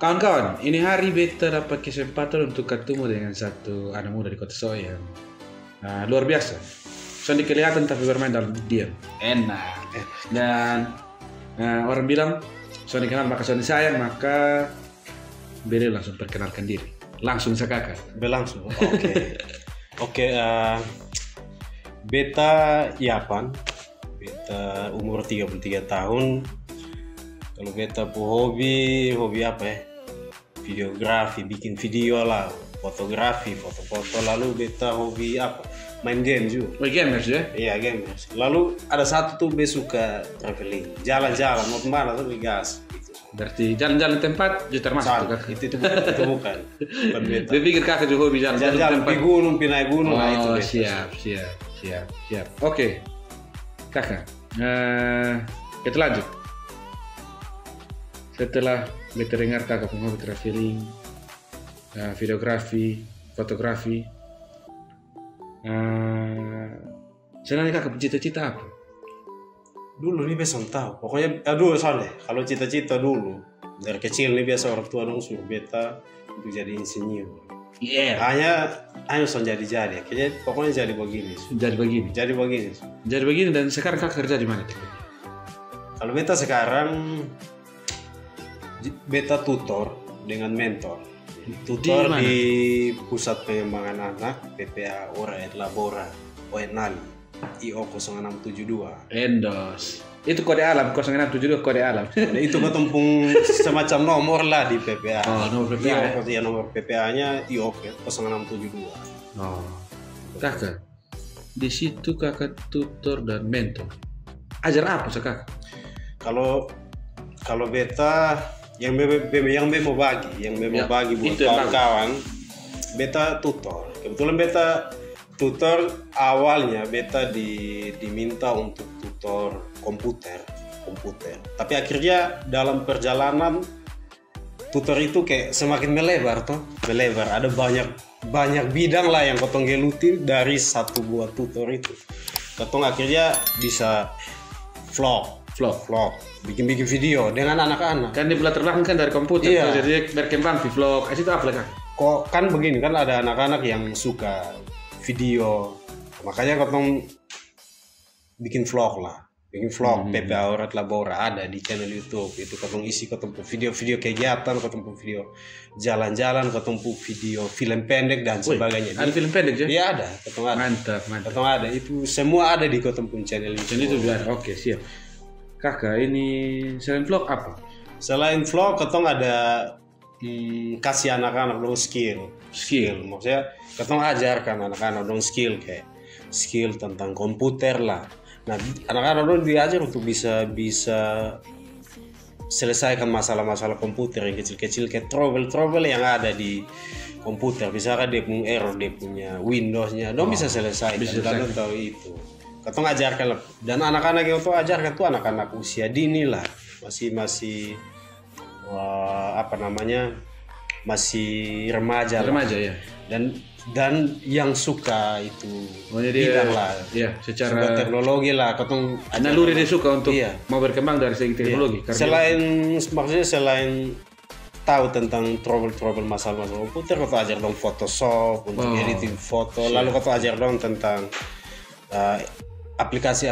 Kawan-kawan, ini hari beta dapat kesempatan untuk ketemu dengan satu anak muda di Kota Soe yang luar biasa. Soalnya kelihatan tapi bermain dalam diam. Enak. Dan orang bilang, soalnya kenal maka soalnya sayang, maka beliau langsung perkenalkan diri. Langsung kakak. Berlangsung. Oke. Oke, beta Yapan. Beta umur 33 tahun. Kalau beta hobi apa ya? Videografi, bikin video lah, fotografi, foto-foto. Lalu beta hobi apa? Main game juga. Oh, gamers ya? Iya, gamers. Lalu ada satu tuh beta suka traveling, jalan-jalan, mau kemana tuh gas. Gitu. Berarti jalan-jalan tempat juga termasuk tuh kakak? Itu bukan beta. Dia pikir kakak juga hobi jalan-jalan Jalan-jalan tempat. di gunung, naik gunung, nah itu Oh, beta. siap. Oke, kakak, kita lanjut. Setelah beta dengar kakak hobi traveling, videografi, fotografi, sebenarnya kakak cita-cita apa? Dulu nih biasa tahu. Pokoknya dulu soalnya kalau cita-cita dulu dari kecil nih biasa orang tua dong suruh beta untuk jadi insinyur. Iya. Hanya soal jadi. Kayaknya pokoknya jadi begini. Jadi begini dan sekarang kakak kerja di mana? Kalau beta sekarang beta tutor dengan mentor. Tutor di Pusat Pengembangan Anak PPA Ora et Labora OENALI IO 0672. Endos. Itu kode alam 0672 kode alam. Nah, itu ketempung semacam nomor lah di PPA. Oh, nomor PPA. Iya, nomor PPA-nya IO 0672. Oh. Kakak, di situ kakak tutor dan mentor. Ajar apa sih kakak? Kalau beta yang mau bagi buat kawan-kawan, beta tutor. Kebetulan beta tutor awalnya beta diminta untuk tutor komputer. Tapi akhirnya dalam perjalanan tutor itu kayak semakin melebar. Ada banyak bidang lah yang kotong geluti dari satu buah tutor itu. Kotong akhirnya bisa vlog, bikin video dengan anak-anak. Kan di belakang terbelakang kan dari komputer, Iya. jadi berkembang di vlog. Itu apa lah kak? Kok kan begini kan ada anak-anak yang suka video, makanya kotong bikin vlog. PPA Ora et Labora ada di channel YouTube. Itu kotong isi video kegiatan, video jalan-jalan, video film pendek dan sebagainya. Ada film pendek ya? Iya ada, kotong ada. Mantap. Kotong ada, itu semua ada di kotong channel YouTube. Jadi itu biar oke siap. Kakak ini selain vlog apa? Selain vlog, ketong ada kasih anak-anak dong skill. Maksudnya ketong ajarkan anak-anak dong skill kayak skill tentang komputer lah. Nah, anak-anak dong diajar untuk bisa selesaikan masalah-masalah komputer yang kecil-kecil kayak trouble yang ada di komputer. Misalkan dia punya error, dia punya Windows-nya, dong bisa selesaikan. Bisa tahu itu. Ketong ajarkan dan anak-anak yang tuh ajarkan tuh anak-anak usia dini lah, masih masih remaja ya. Dan yang suka itu bidang lah, ya, secara suka teknologi lah, ketong naluri dia suka untuk mau berkembang dari segi teknologi. Iya. Selain tahu tentang trouble masalah komputer, ketong ajar dong Photoshop untuk editing foto, lalu ketong ajar dong tentang aplikasi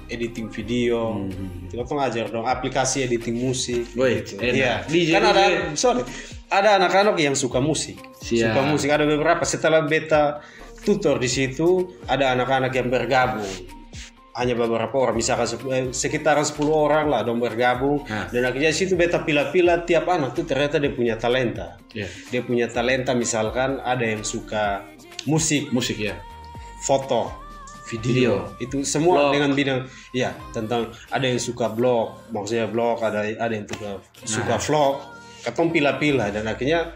editing video, kita tuh ngajar dong aplikasi editing musik. Gitu. Iya. Kan ada anak-anak yang suka musik. Ada beberapa. Setelah beta tutor di situ, ada anak-anak yang bergabung. Hanya beberapa orang, misalkan sekitaran 10 orang lah dong bergabung. Dan akhirnya di situ beta pilih-pilih tiap anak tuh ternyata dia punya talenta. Dia punya talenta, misalkan ada yang suka musik ya, foto, video itu semua blog. Dengan bidang tentang ada yang suka blog, maksudnya blog, ada yang suka vlog, ketong pilih dan akhirnya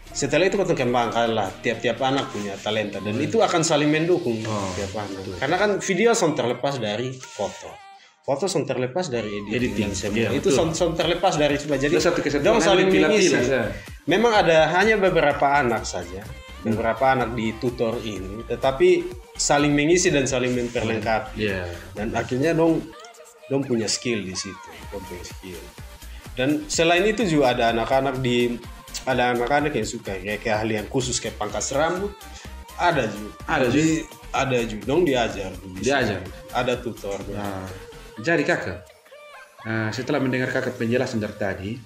setelah itu ketong kembangkan lah tiap anak punya talenta dan itu akan saling mendukung tiap anak. Karena kan video son terlepas dari foto son terlepas dari editing semua. Itu son terlepas dari semua. Jadi dong saling mengisi. Memang ada hanya beberapa anak saja. Beberapa anak di tutor ini, tetapi saling mengisi dan saling memperlengkapi. Dan akhirnya dong punya skill di situ, Dan selain itu juga ada anak-anak yang suka kayak keahlian khusus kayak pangkas rambut. Ada juga dong diajar. Ada tutor. Nah, jadi kakak, setelah mendengar kakak penjelasan dari tadi,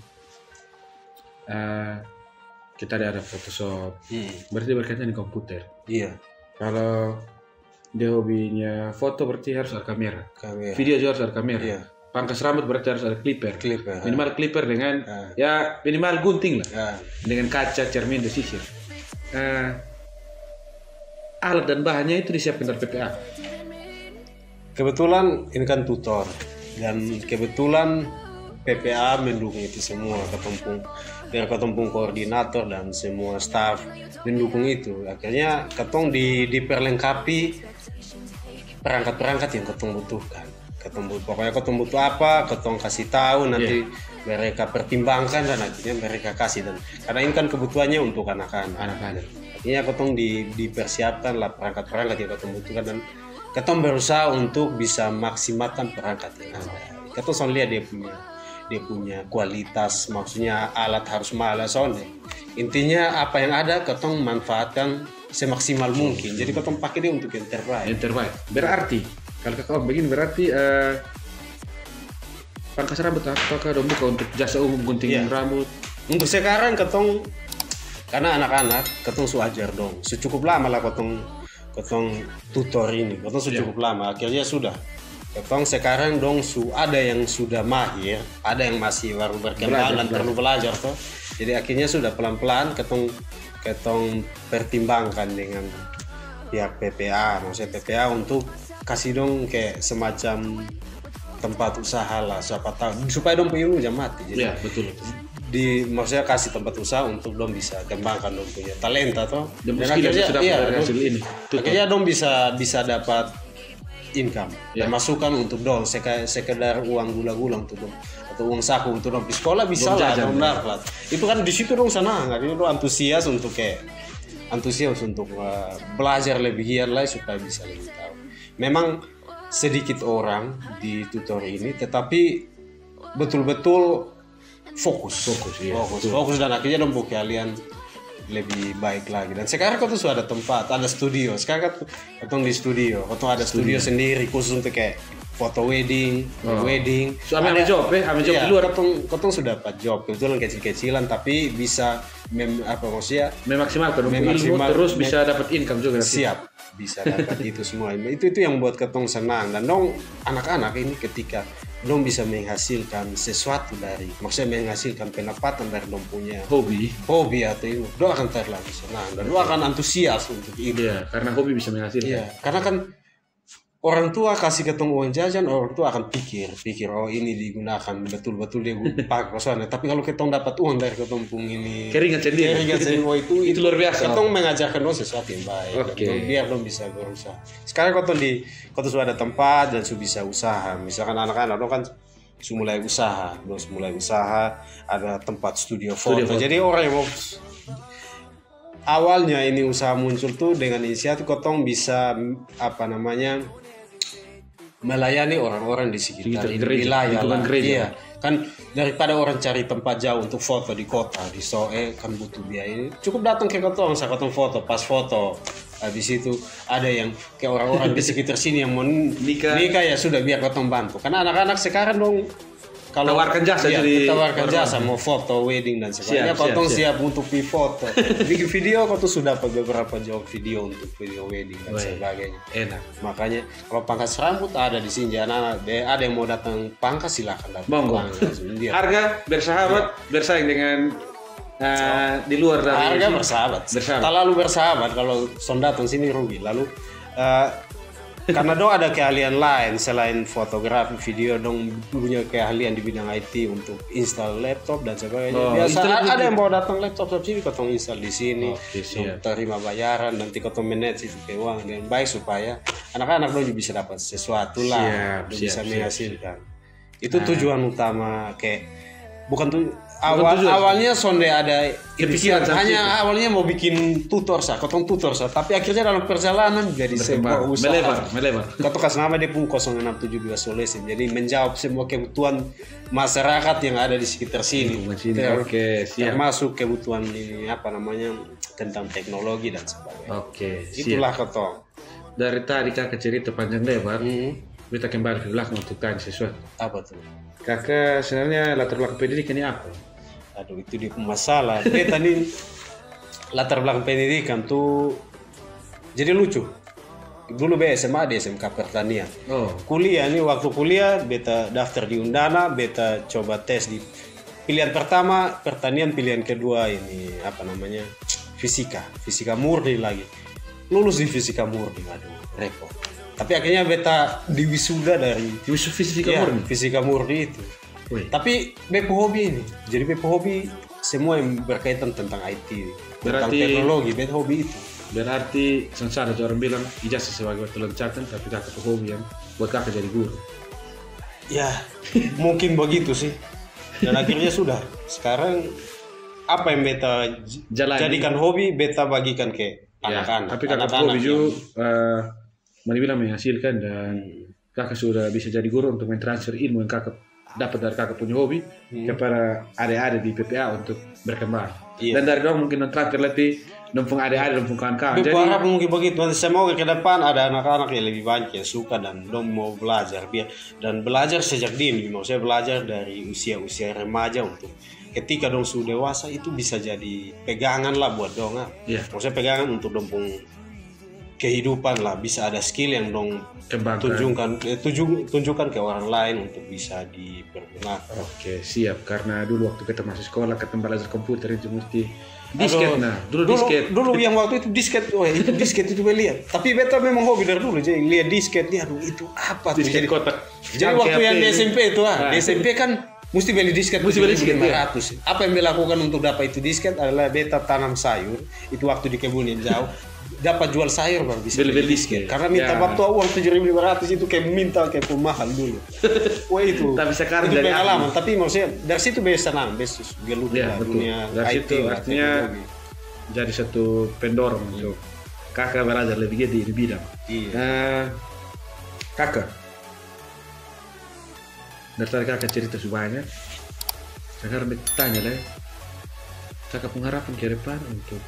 kita ada Photoshop, berarti berkaitan dengan komputer. Iya. Kalau dia hobinya foto berarti harus ada kamera. Video juga harus ada kamera. Iya. Pangkas rambut berarti harus ada clipper. Minimal clipper dengan ya minimal gunting lah. Dengan kaca, cermin, dan sisir. Alat dan bahannya itu disiapkan dari PPA. Kebetulan ini kan tutor dan kebetulan PPA mendukung itu semua, ketumpung koordinator dan semua staff mendukung itu. Akhirnya ketong diperlengkapi perangkat-perangkat yang ketong butuhkan. Pokoknya ketong butuh apa, ketong kasih tahu, nanti mereka pertimbangkan dan akhirnya mereka kasih. Dan karena ini kan kebutuhannya untuk anak-anak. Akhirnya ketong dipersiapkan lah perangkat-perangkat yang ketong butuhkan dan ketong berusaha untuk bisa maksimalkan perangkat yang ada. Ketong selalu lihat dia punya kualitas, maksudnya alat harus mahal soalnya. Intinya apa yang ada ketong manfaatkan semaksimal mungkin. Jadi ketong pakai dia untuk yang terbaik. Berarti kalau kakak begini berarti pangkas rambut apakah dong buka untuk jasa umum gunting rambut? Untuk sekarang ketong karena anak-anak ketong su ajar dong. Cukup lama lah ketong tutor ini. Ketong cukup lama. Akhirnya sudah. Ketong sekarang dong ada yang sudah mahir, ada yang masih baru berkembang dan perlu belajar toh. Jadi akhirnya sudah pelan-pelan ketong pertimbangkan dengan pihak PPA, maksudnya PPA untuk kasih dong kayak semacam tempat usaha lah, siapa tahu supaya dong punya ilmu jangan mati. Jadi betul. Maksudnya kasih tempat usaha untuk dong bisa kembangkan dong punya talenta toh. Dan akhirnya dong bisa dapat income dan masukan untuk dong sekedar uang gula-gula untuk dong atau uang saku untuk dong di sekolah bisa lah dong dapat. Itu kan di situ dong sana, akhirnya dong antusias untuk belajar lebih giat lah supaya bisa lebih tahu. Memang sedikit orang di tutor ini tetapi betul-betul fokus dan akhirnya dong kalian lebih baik lagi. Dan sekarang kau tuh sudah ada tempat, ada studio. Sekarang kau di studio, kau ada studio sendiri khusus untuk kayak foto wedding. So, ambil job di luar. Kau sudah dapat job, kebetulan kecil-kecilan tapi bisa memaksimalkan ilmu terus bisa dapat income juga. Siap, bisa dapat itu semua. Itu yang buat ketong senang dan dong anak-anak ini ketika dong bisa menghasilkan sesuatu maksudnya menghasilkan pendapatan dari dong punya hobi atau itu, dong akan terlalu senang dan dong akan antusias untuk itu. Iya, karena hobi bisa menghasilkan. Iya, karena kan orang tua kasih ketemu uang jajan, orang tua akan pikir oh ini digunakan betul-betul dia pakai soalnya. Tapi kalau ketong dapat uang dari ketong ini keringat sendiri itu luar biasa. Ketong mengajarkan dong sesuatu yang baik. Biar dong bisa berusaha. Sekarang ketong sudah ada tempat dan sudah bisa usaha. Misalkan anak-anak dong kan mulai usaha, ada tempat studio foto. Jadi orang yang mau awalnya ini usaha muncul tuh dengan inisiatif ketong bisa melayani orang-orang di sekitar wilayah lah. Iya, kan daripada orang cari tempat jauh untuk foto di kota, di Soe kan butuh biaya. Cukup datang ke ketong foto, pas foto. Habis itu ada yang kayak orang-orang di sekitar sini yang mau nikah ya sudah biar ketong bantu. Karena anak-anak sekarang dong kalau tawarkan jasa mau foto wedding dan sebagainya, kotong siap untuk foto. Bikin video kau tuh sudah dapat beberapa job video untuk video wedding dan sebagainya. Enak. Makanya kalau pangkas rambut ada di sini, anak ada yang mau datang pangkas silakan datang. Monggo. Harga bersahabat, bersaing dengan di luar dari harga bersahabat. Terlalu bersahabat kalau son datang sini rugi. Lalu karena dong ada keahlian lain selain fotografi, video dong punya keahlian di bidang IT untuk install laptop dan sebagainya. Biasa ada yang bawa datang laptop sini, ketong install di sini, terima bayaran, nanti ketong manage itu ke uang dengan baik supaya anak-anak dong bisa dapat sesuatu lah, bisa menghasilkan. Itu tujuan utama bukan tuh awalnya sonde ada kepikiran hanya awalnya mau bikin tutor kotong tutor tapi akhirnya dalam perjalanan jadi sebuah usaha melebar. Kau kasih nama dia pun 0672 Solution, jadi menjawab semua kebutuhan masyarakat yang ada di sekitar sini. Oke, siap. Termasuk kebutuhan ini apa namanya tentang teknologi dan sebagainya. Oke, itulah kotong. Dari tadi kakak cerita panjang lebar, kita kembali ke belakang untuk tanya sesuatu. Apa tuh? Kakak sebenarnya latar belakang pendidikan ini apa? Aduh, itu dia masalah. Beta nih latar belakang pendidikan tuh jadi lucu. Dulu SMA di SMK Pertanian. Kuliah nih, waktu kuliah beta daftar di Undana, beta coba tes di pilihan pertama pertanian, pilihan kedua ini apa namanya fisika murni lagi. Lulus di fisika murni, aduh repot. Tapi akhirnya beta diwisuda dari fisika murni itu. Tapi bepo hobi ini. Jadi bepo hobi semua yang berkaitan tentang IT, tentang teknologi, bepo hobi itu. Berarti sengsara orang bilang ijazah sebagai batu loncatan, tapi kakak hobi yang buat kakak jadi guru. Ya, mungkin begitu sih. Dan akhirnya sudah. Sekarang apa yang beta jadikan hobi, beta bagikan ke anak-anak. Tapi kakak hobi juga bilang menghasilkan, dan kakak sudah bisa jadi guru untuk mentransfer ilmu yang kakak dapat dari kakak punya hobi kepada adik-adik di PPA untuk berkembang. Dan dari dong mungkin transfer lebih numpung adik-adik, numpung kawan-kawan. Jadi harap mungkin begitu. Nanti semoga ke depan ada anak-anak yang lebih banyak yang suka dan dong mau belajar dan belajar sejak dini. Maksudnya belajar dari usia remaja untuk ketika dong sudah dewasa itu bisa jadi pegangan lah buat dong. Maksudnya pegangan untuk dong kehidupan lah, bisa ada skill yang dong tunjukkan ke orang lain untuk bisa dipergunakan. Oke, siap. Karena dulu waktu kita masih sekolah, kita belajar komputer itu mesti disket. Dulu yang waktu itu disket, itu disket itu lihat. Tapi beta memang hobi dari dulu, jadi lihat disket nih, aduh itu apa tuh? Disket kotak. Jadi waktu yang di SMP itu di SMP kan mesti beli disket 500. Apa yang dilakukan untuk dapat itu disket adalah beta tanam sayur. Itu waktu di kebun yang jauh. Dapat jual sayur baru bisa beli disket. Karena minta waktu uang 7.500 itu kayak minta kayak pemahal dulu. Wah itu. Tapi sekarang itu dari pengalaman. Tapi maksudnya dari situ bisa senang, bisa gelut dunia dari IT. Situ artinya jadi satu pendorong untuk kakak belajar lebih di bidang. Kakak. Dari tadi kakak cerita sebanyak. Sekarang bertanya lah. Kakak pengharapan ke depan untuk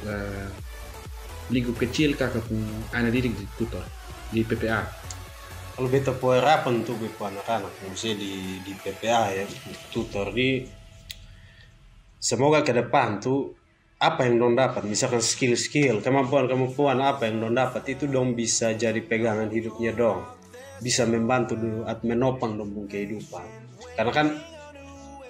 lingkup kecil kakak pun anak didik di tutor di PPA. Kalau beta harapan untuk anak-anak misalnya di PPA ya tutor di semoga ke depan tuh apa yang dong dapat, misalkan skill kemampuan apa yang dong dapat itu dong bisa jadi pegangan hidupnya dong, bisa membantu dulu menopang dong kehidupan. Karena kan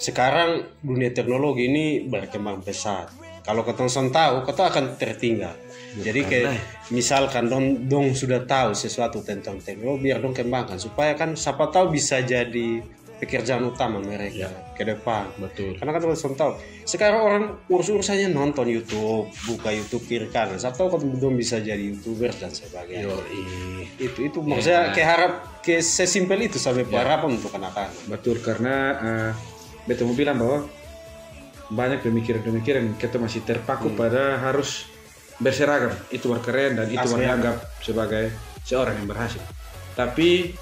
sekarang dunia teknologi ini berkembang pesat. Kalau ketong tahu, ketong akan tertinggal. Jadi kayak misalkan dong sudah tahu sesuatu tentang teknologi, biar dong kembangkan supaya kan siapa tahu bisa jadi pekerjaan utama mereka ke depan. Betul. Karena kan ketong tahu. Sekarang orang urusannya nonton YouTube, buka YouTube kiri kanan. Siapa tahu dong bisa jadi YouTuber dan sebagainya. Itu maksudnya kayak harap kayak sesimpel itu sampai harapan untuk anak-anak. Betul, karena betul mau bilang bahwa banyak pemikiran kita masih terpaku pada harus berseragam, itu keren dan itu dianggap sebagai seorang yang berhasil. Tapi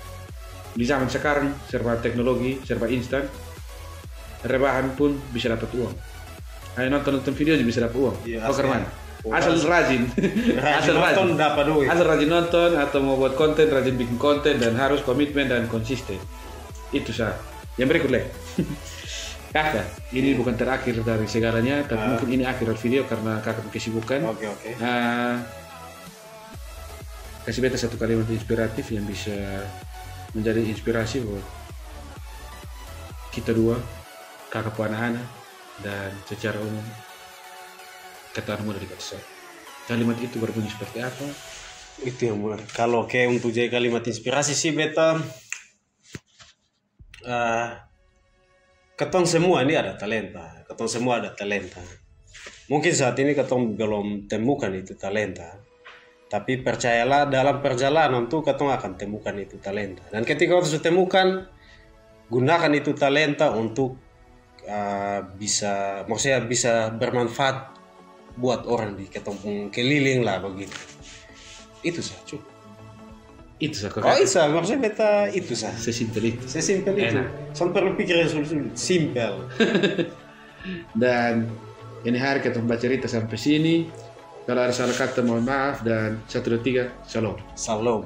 di zaman sekarang serba teknologi, serba instan, rebahan pun bisa dapat uang. Hanya nonton video aja bisa dapat uang. Asal rajin nonton dapat duit. Asal rajin nonton atau mau buat konten, rajin bikin konten dan harus komitmen dan konsisten. Itu sah. Yang berikut leh. Kakak, ini bukan terakhir dari segalanya, tapi mungkin ini akhir video karena kakak kesibukan. Oke. Kasih beta satu kalimat inspiratif yang bisa menjadi inspirasi buat kita dua, kakak pun anak-anak, dan secara umum kata muda di kota. Kalimat itu berbunyi seperti apa? Itu yang mulai. Kalau kayak untuk jadi kalimat inspirasi sih beta, ketong semua ini ada talenta. Mungkin saat ini ketong belum temukan itu talenta. Tapi percayalah dalam perjalanan tuh ketong akan temukan itu talenta. Dan ketika ketong sudah temukan, gunakan itu talenta untuk bisa, maksudnya bisa bermanfaat buat orang di ketempung keliling lah begitu. Itu sah cukup. Itu sah. Oh isa, maksudnya beta itu sah. Sesimpel itu. Sesimpel itu. Sampai perlu pikir yang sulit. Simpel. Dan ini hari kita membaca cerita sampai sini. Kalau ada salah kata mohon maaf dan 1, 2, 3 shalom. Salam.